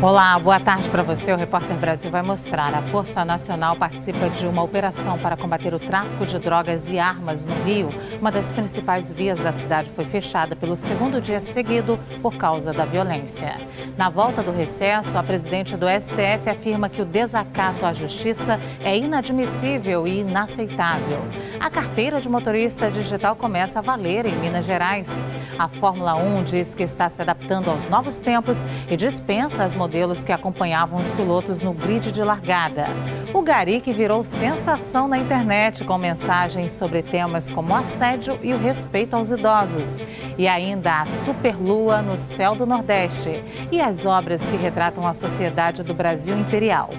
Olá, boa tarde para você. O Repórter Brasil vai mostrar. A Força Nacional participa de uma operação para combater o tráfico de drogas e armas no Rio. Uma das principais vias da cidade foi fechada pelo segundo dia seguido por causa da violência. Na volta do recesso, a presidente do STF afirma que o desacato à justiça é inadmissível e inaceitável. A carteira de motorista digital começa a valer em Minas Gerais. A Fórmula 1 diz que está se adaptando aos novos tempos e dispensa as modelos que acompanhavam os pilotos no grid de largada. O gari que virou sensação na internet com mensagens sobre temas como assédio e o respeito aos idosos. E ainda a superlua no céu do Nordeste e as obras que retratam a sociedade do Brasil imperial.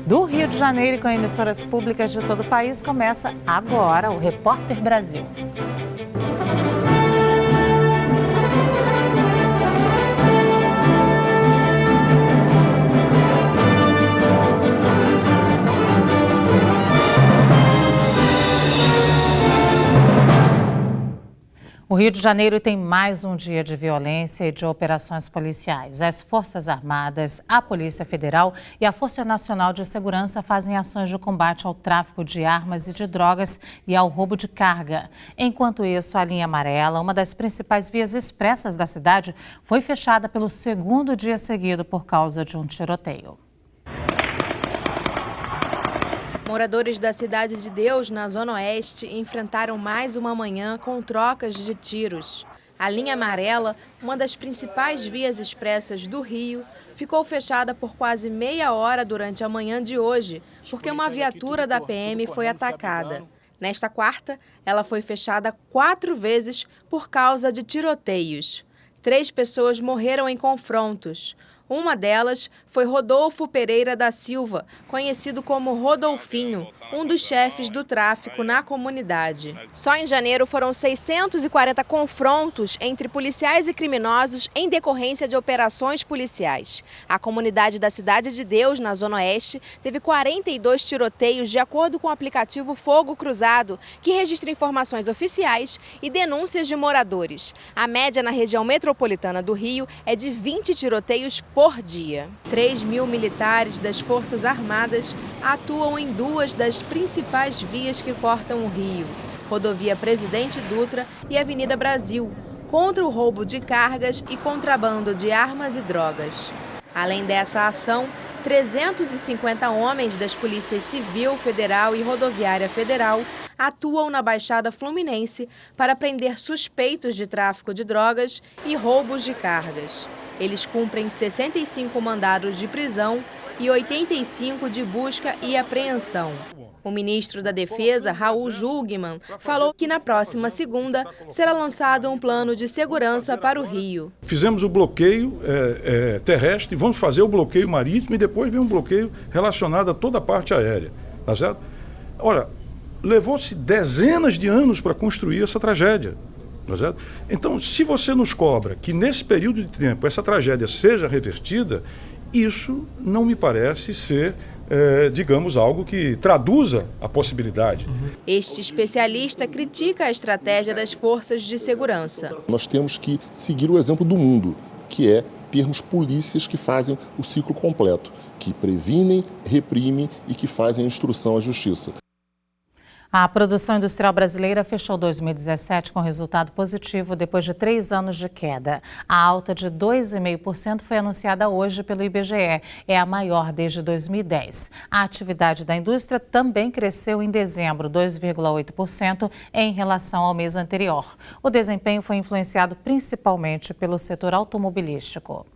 Do Rio de Janeiro e com emissoras públicas de todo o país, começa agora o Repórter Brasil. O Rio de Janeiro tem mais um dia de violência e de operações policiais. As Forças Armadas, a Polícia Federal e a Força Nacional de Segurança fazem ações de combate ao tráfico de armas e de drogas e ao roubo de carga. Enquanto isso, a linha amarela, uma das principais vias expressas da cidade, foi fechada pelo segundo dia seguido por causa de um tiroteio. Moradores da Cidade de Deus, na Zona Oeste, enfrentaram mais uma manhã com trocas de tiros. A linha amarela, uma das principais vias expressas do Rio, ficou fechada por quase meia hora durante a manhã de hoje, porque uma viatura da PM foi atacada. Nesta quarta, ela foi fechada 4 vezes por causa de tiroteios. 3 pessoas morreram em confrontos. Uma delas foi Rodolfo Pereira da Silva, conhecido como Rodolfinho, um dos chefes do tráfico na comunidade. Só em janeiro foram 640 confrontos entre policiais e criminosos em decorrência de operações policiais. A comunidade da Cidade de Deus, na Zona Oeste, teve 42 tiroteios de acordo com o aplicativo Fogo Cruzado, que registra informações oficiais e denúncias de moradores. A média na região metropolitana do Rio é de 20 tiroteios por dia. 3.000 militares das Forças Armadas atuam em 2 das principais vias que cortam o Rio, Rodovia Presidente Dutra e Avenida Brasil, contra o roubo de cargas e contrabando de armas e drogas. Além dessa ação, 350 homens das Polícias Civil, Federal e Rodoviária Federal atuam na Baixada Fluminense para prender suspeitos de tráfico de drogas e roubos de cargas. Eles cumprem 65 mandados de prisão e 85 de busca e apreensão. O ministro da Defesa, Raul Jungmann, falou que na próxima segunda será lançado um plano de segurança para o Rio. Fizemos o bloqueio terrestre, vamos fazer o bloqueio marítimo e depois vem um bloqueio relacionado a toda a parte aérea. Tá certo? Olha, levou-se dezenas de anos para construir essa tragédia. Tá certo? Então, se você nos cobra que nesse período de tempo essa tragédia seja revertida, isso não me parece ser, digamos, algo que traduza a possibilidade. Este especialista critica a estratégia das forças de segurança. Nós temos que seguir o exemplo do mundo, que é termos polícias que fazem o ciclo completo, que previnem, reprimem e que fazem a instrução à justiça. A produção industrial brasileira fechou 2017 com resultado positivo depois de 3 anos de queda. A alta de 2,5% foi anunciada hoje pelo IBGE. É a maior desde 2010. A atividade da indústria também cresceu em dezembro, 2,8% em relação ao mês anterior. O desempenho foi influenciado principalmente pelo setor automobilístico.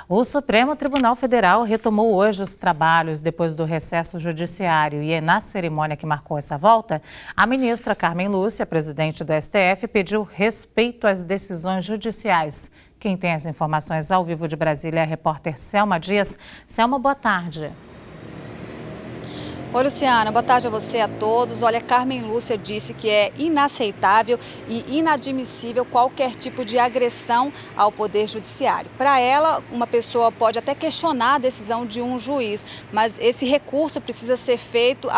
O Supremo Tribunal Federal retomou hoje os trabalhos depois do recesso judiciário e na cerimônia que marcou essa volta, a ministra Carmen Lúcia, presidente do STF, pediu respeito às decisões judiciais. Quem tem as informações ao vivo de Brasília é a repórter Selma Dias. Selma, boa tarde. Oi, Luciana, boa tarde a você e a todos. Olha, Carmen Lúcia disse que é inaceitável e inadmissível qualquer tipo de agressão ao Poder Judiciário. Para ela, uma pessoa pode até questionar a decisão de um juiz, mas esse recurso precisa ser feito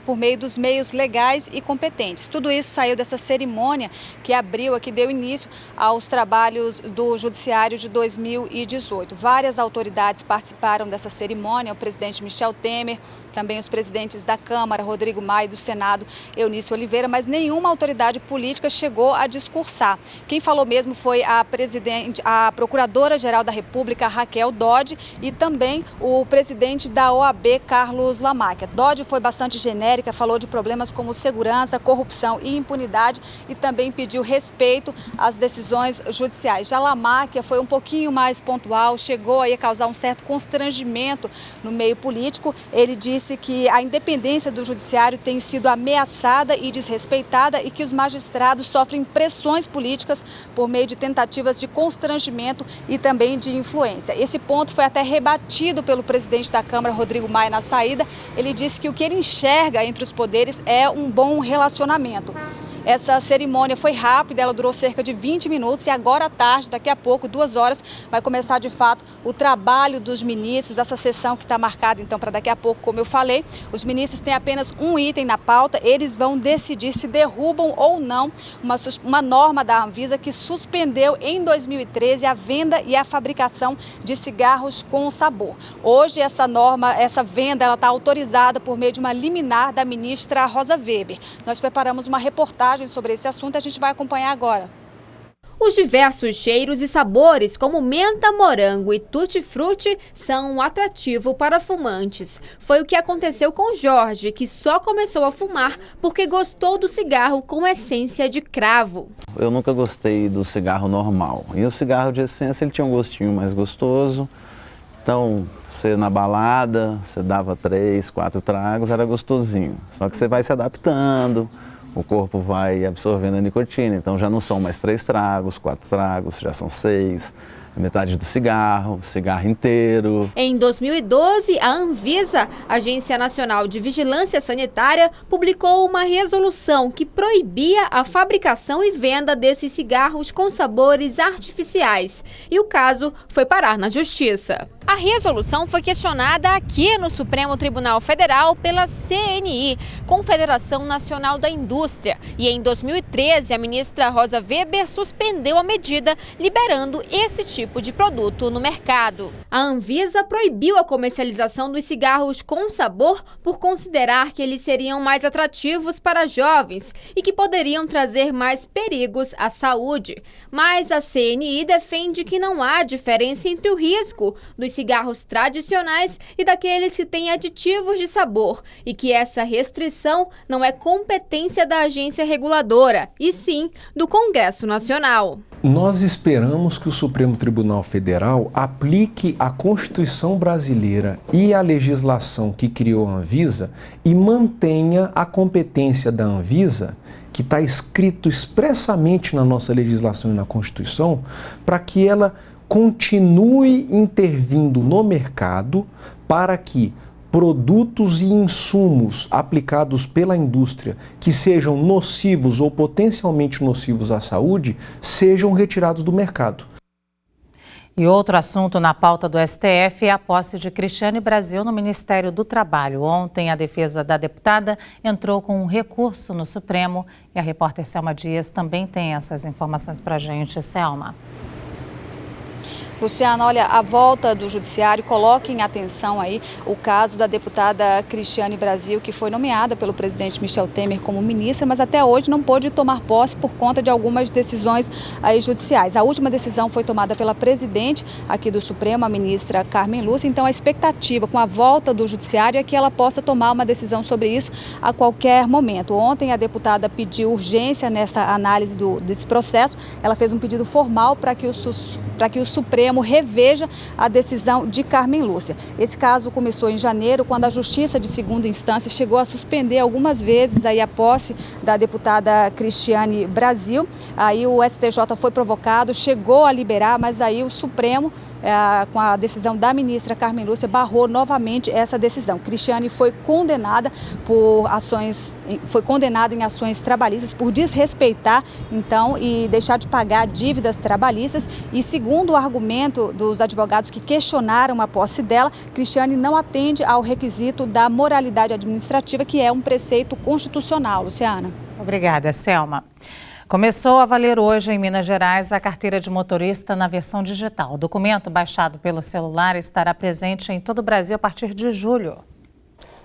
por meio dos meios legais e competentes. Tudo isso saiu dessa cerimônia que deu início aos trabalhos do Judiciário de 2018. Várias autoridades participaram dessa cerimônia, o presidente Michel Temer, também os presidentes da Câmara, Rodrigo Maia, e do Senado, Eunice Oliveira, mas nenhuma autoridade política chegou a discursar. Quem falou mesmo foi a Procuradora-Geral da República, Raquel Dodge, e também o presidente da OAB, Carlos Lamáquia. Dodge foi bastante genérica, falou de problemas como segurança, corrupção e impunidade e também pediu respeito às decisões judiciais. Já Lamáquia foi um pouquinho mais pontual, chegou a causar um certo constrangimento no meio político. Ele disse que a independência do judiciário tem sido ameaçada e desrespeitada e que os magistrados sofrem pressões políticas por meio de tentativas de constrangimento e também de influência. Esse ponto foi até rebatido pelo presidente da Câmara, Rodrigo Maia, na saída. Ele disse que o que ele enxerga entre os poderes é um bom relacionamento. Essa cerimônia foi rápida, ela durou cerca de 20 minutos e agora à tarde, daqui a pouco, 2 horas, vai começar de fato o trabalho dos ministros, essa sessão que está marcada então para daqui a pouco, como eu falei. Os ministros têm apenas um item na pauta, eles vão decidir se derrubam ou não uma norma da Anvisa que suspendeu em 2013 a venda e a fabricação de cigarros com sabor. Hoje essa venda, ela está autorizada por meio de uma liminar da ministra Rosa Weber. Nós preparamos uma reportagem sobre esse assunto, a gente vai acompanhar agora. Os diversos cheiros e sabores, como menta, morango e tutti-frutti, são um atrativo para fumantes. Foi o que aconteceu com Jorge, que só começou a fumar porque gostou do cigarro com essência de cravo. Eu nunca gostei do cigarro normal. E o cigarro de essência ele tinha um gostinho mais gostoso. Então, você na balada, você dava 3, 4 tragos, era gostosinho. Só que você vai se adaptando. O corpo vai absorvendo a nicotina, então já não são mais 3 tragos, 4 tragos, já são 6, metade do cigarro inteiro. Em 2012, a Anvisa, Agência Nacional de Vigilância Sanitária, publicou uma resolução que proibia a fabricação e venda desses cigarros com sabores artificiais. E o caso foi parar na Justiça. A resolução foi questionada aqui no Supremo Tribunal Federal pela CNI, Confederação Nacional da Indústria. E em 2013, a ministra Rosa Weber suspendeu a medida, liberando esse tipo de produto no mercado. A Anvisa proibiu a comercialização dos cigarros com sabor por considerar que eles seriam mais atrativos para jovens e que poderiam trazer mais perigos à saúde. Mas a CNI defende que não há diferença entre o risco dos cigarros tradicionais e daqueles que têm aditivos de sabor e que essa restrição não é competência da agência reguladora, e sim do Congresso Nacional. Nós esperamos que o Supremo Tribunal Federal aplique a Constituição brasileira e a legislação que criou a Anvisa e mantenha a competência da Anvisa, que está escrito expressamente na nossa legislação e na Constituição, para que ela continue intervindo no mercado para que produtos e insumos aplicados pela indústria que sejam nocivos ou potencialmente nocivos à saúde sejam retirados do mercado. E outro assunto na pauta do STF é a posse de Cristiane Brasil no Ministério do Trabalho. Ontem, a defesa da deputada entrou com um recurso no Supremo e a repórter Selma Dias também tem essas informações para a gente. Selma. Luciana, olha, a volta do judiciário coloca em atenção aí o caso da deputada Cristiane Brasil, que foi nomeada pelo presidente Michel Temer como ministra, mas até hoje não pôde tomar posse por conta de algumas decisões aí judiciais. A última decisão foi tomada pela presidente aqui do Supremo, a ministra Carmen Lúcia, então a expectativa com a volta do judiciário é que ela possa tomar uma decisão sobre isso a qualquer momento. Ontem a deputada pediu urgência nessa análise desse processo, ela fez um pedido formal para que o Supremo reveja a decisão de Carmen Lúcia. Esse caso começou em janeiro, quando a Justiça de Segunda Instância chegou a suspender algumas vezes aí a posse da deputada Cristiane Brasil. Aí o STJ foi provocado, chegou a liberar, mas aí o Supremo com a decisão da ministra Carmen Lúcia, barrou novamente essa decisão. Cristiane foi condenada em ações trabalhistas por desrespeitar, então, e deixar de pagar dívidas trabalhistas. E segundo o argumento dos advogados que questionaram a posse dela, Cristiane não atende ao requisito da moralidade administrativa, que é um preceito constitucional. Luciana. Obrigada, Selma. Começou a valer hoje em Minas Gerais a carteira de motorista na versão digital. O documento baixado pelo celular estará presente em todo o Brasil a partir de julho.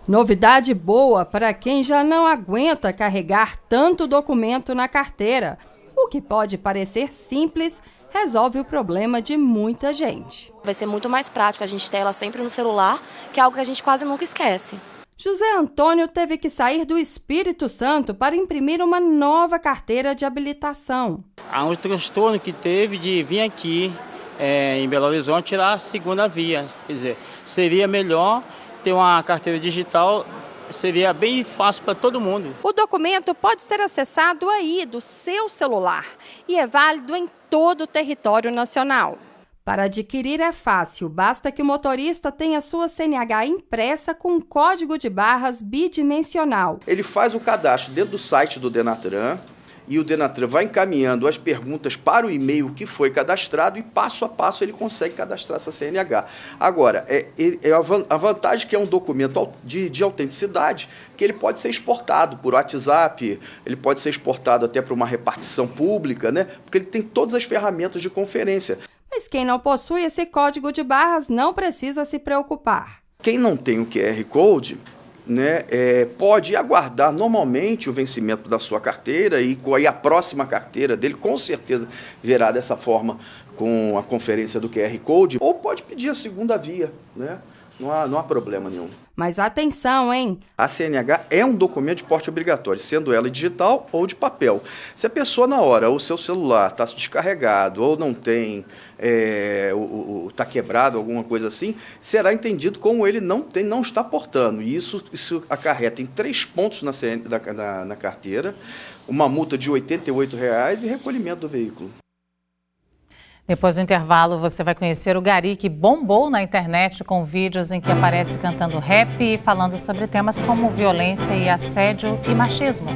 Novidade boa para quem já não aguenta carregar tanto documento na carteira. O que pode parecer simples, resolve o problema de muita gente. Vai ser muito mais prático a gente ter ela sempre no celular, que é algo que a gente quase nunca esquece. José Antônio teve que sair do Espírito Santo para imprimir uma nova carteira de habilitação. Há um transtorno que teve de vir aqui em Belo Horizonte tirar a segunda via. Quer dizer, seria melhor ter uma carteira digital, seria bem fácil para todo mundo. O documento pode ser acessado aí do seu celular e é válido em todo o território nacional. Para adquirir é fácil, basta que o motorista tenha sua CNH impressa com código de barras bidimensional. Ele faz o cadastro dentro do site do Denatran e o Denatran vai encaminhando as perguntas para o e-mail que foi cadastrado e passo a passo ele consegue cadastrar essa CNH. Agora, a vantagem é que é um documento de autenticidade, que ele pode ser exportado por WhatsApp, ele pode ser exportado até para uma repartição pública, né? Porque ele tem todas as ferramentas de conferência. Mas quem não possui esse código de barras não precisa se preocupar. Quem não tem o QR Code, né, pode aguardar normalmente o vencimento da sua carteira e a próxima carteira dele com certeza verá dessa forma com a conferência do QR Code, ou pode pedir a segunda via, né? Não há problema nenhum. Mas atenção, hein? A CNH é um documento de porte obrigatório, sendo ela digital ou de papel. Se a pessoa na hora, o seu celular está descarregado ou não tem, está quebrado, alguma coisa assim, será entendido como ele não está portando. E isso acarreta em 3 pontos na carteira, uma multa de R$ 88,00 e recolhimento do veículo. Depois do intervalo, você vai conhecer o Gari, que bombou na internet com vídeos em que aparece cantando rap e falando sobre temas como violência e assédio e machismo.